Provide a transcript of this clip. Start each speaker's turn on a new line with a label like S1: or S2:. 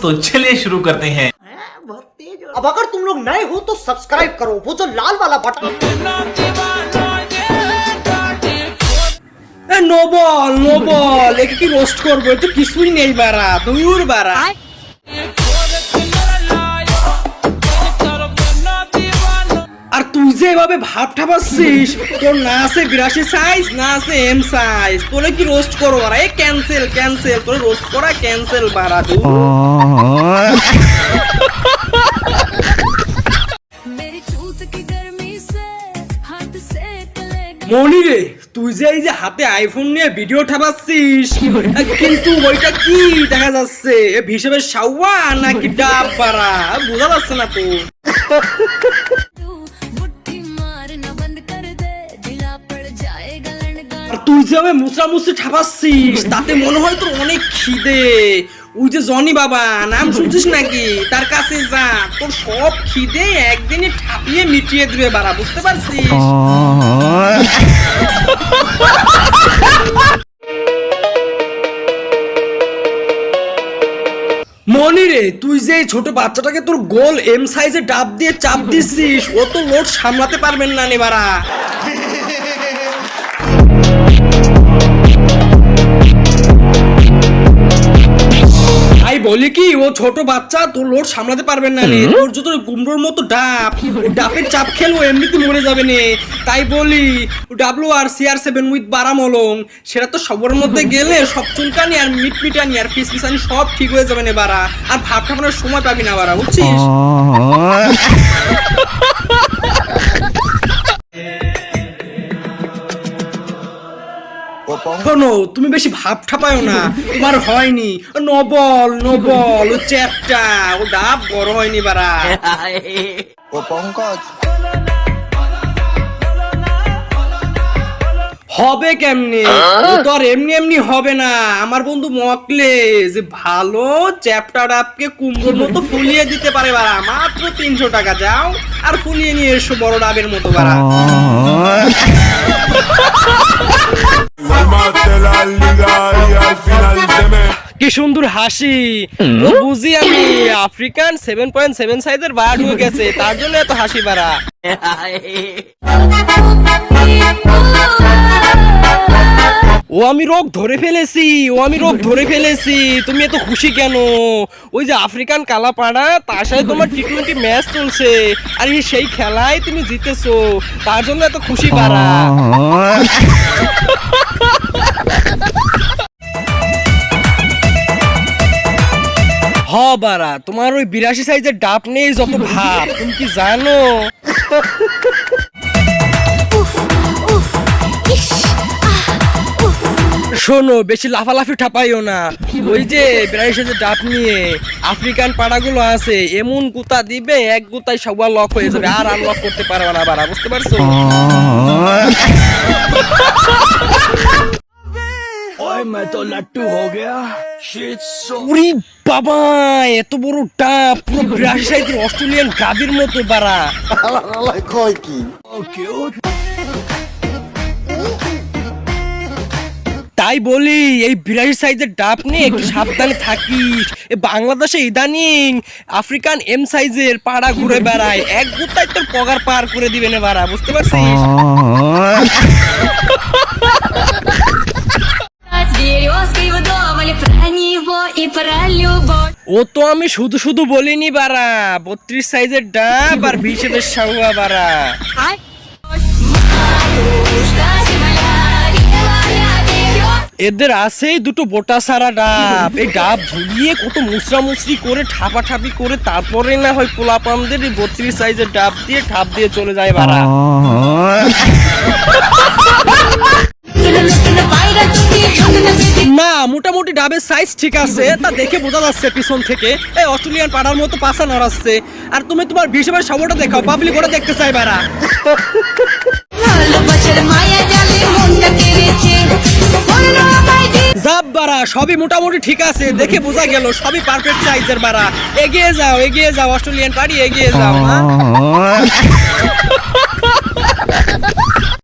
S1: दोस्तों चलिए शुरू करते हैं।
S2: अब अगर तुम लोग नए हो तो सब्सक्राइब करो, वो जो लाल वाला बटन।
S3: नो बॉल একে কি রোস্ট করবো, তো কিছুই নেই বারা, দূর বারা। আর তুই যে এভাবে ভাব ঠাপাচ্ছিস, তোর না আছে 82 সাইজ, না আছে এম সাইজ, তোরে কি রোস্ট করবো বারা? এ ক্যান্সেল, তোরে রোস্ট করা ক্যান্সেল বারা। মনি রে, তুই যে এই যে হাতে আইফোন নিয়ে ভিডিও ঠাপাচ্ছিস, কিন্তু ওইটা কি দেখা যাচ্ছে? হিসেবে সাওয়া নাকি ডাব বারা, বোঝা যাচ্ছে না তো। তুই যেভাবে মুচড়ামুচড়ি ঠাপাচ্ছিস তাতে মনে হয় তোর অনেক খিদে। ওই যে জনি বাবা নাম শুনছিস নাকি, তার কাছে যা, তোর সব খিদে একদিনে ঠাপিয়ে মিটিয়ে দিবে বারা, বুঝতে পারছিস? মনি রে, তুই যে ছোট বাচ্চাটাকে তোর গোল এম সাইজে ডাব দিয়ে চাপ দিচ্ছিস, ও তো লোড সামলাতে পারবেন না নে বারা। বলি কি, ও ছোট বাচ্চা, তোর লোড সামলাতে পারবেন না রে। তোর যত কুমড়োর মতো ডাব, ডাবের চাপ খেলবো এমনিতে মরে যাবে নে। তাই বলি WR/CR7 উইথ বারামলং, সেটা তো সবার মধ্যে গেলে সব চুলকানি আর মিটমিটানি আর ফিসফিসানি সব ঠিক হয়ে যাবে নে বারা। আর ভাব ঠাপানোর সময় পাবি না বারা, বুঝছিস? শোনো, তুমি বেশি ভাব ঠাপায়ও না, তোমার হয়নি। নো বল ও চ্যাপটা, ও ডাব বড় হয়নি বারা।
S4: ও পঙ্কজ
S3: হবে কেমনে? তো আর এমনি হবে না। আমার বন্ধু মকলে যে ভালো চ্যাপটা ডাবকে কুমড়োর মতো ফুলিয়ে দিতে পারে বারা, মাত্র 300 টাকা। যাও আর ফুলিয়ে নিয়ে এসো বড় ডাবের মতো বারা। কি সুন্দর হাসি, বুঝি আমি আফ্রিকান 7.7 সাইজের বার্ড হয়ে গেছে, তার জন্য এত হাসি বাড়া। ও আমি রোগ ধরে ফেলেছি, তুমি এত খুশি কেন? ওই যে আফ্রিকান কালাপাড়া, তার সাথে তোমার T20 ম্যাচ চলছে, আর সেই খেলায় তুমি জিতেছো, তার জন্য এত খুশি বাড়া। বারা, তোমার ওই 82 সাইজের ডাব নেই যত ভাব, তুমি কি জানো? শোনো, বেশি লাফালাফি ঠাপাইও না। ওই যে 82 সাইজের ডাব নিয়ে আফ্রিকান পাড়াগুলো আছে, এমন গুতা দিবে এক গুতায় সবার লক হয়ে যাবে, আর আনলক করতে পারবে না বারা, বুঝতে পারছো? উরি বাবা, এত বড় ডাব, পুরো 82 সাইজের অস্ট্রেলিয়ান গাভীর মতো বারা। তাই বলি, এই 82 সাইজের ডাব নিয়ে একটু সাবধানে থাকিস। বাংলাদেশে ইদানিং আফ্রিকান এম সাইজের পাড়া ঘুরে বেড়ায়, এক গুতায় তোর পগার পার করে দিবে না বারা, বুঝতে পারছিস? ও তো আমি শুধু বলিনি বারা, 32 সাইজের ডাব আর 20 সাউয়া বারা। এদের আছে দুটো বোটা সারা ডাব, এই ডাব ঝুলিয়ে কত মুচড়ামুচড়ি করে ঠাপাঠাপি করে তারপরে না হয় পোলাপানদের এই 32 সাইজের ডাব দিয়ে ঠাপ দিয়ে চলে যায় বারা। না, মোটামুটি ডাবের সাইজ ঠিক আছে, তা দেখে বোঝা যাচ্ছে পিছন থেকে এই অস্ট্রেলিয়ান পাড়ার মতো পাছা নড়াচ্ছে। আর তুমি তোমার 20 সবটা দেখাও, পাবলিক ওটা দেখতে চাই বারা। জাব বারা, সবই মোটামুটি ঠিক আছে, দেখে বোঝা গেল সবই পারফেক্ট সাইজের বারা। এগিয়ে যাও অস্ট্রেলিয়ান পাড়ি, এগিয়ে যাও।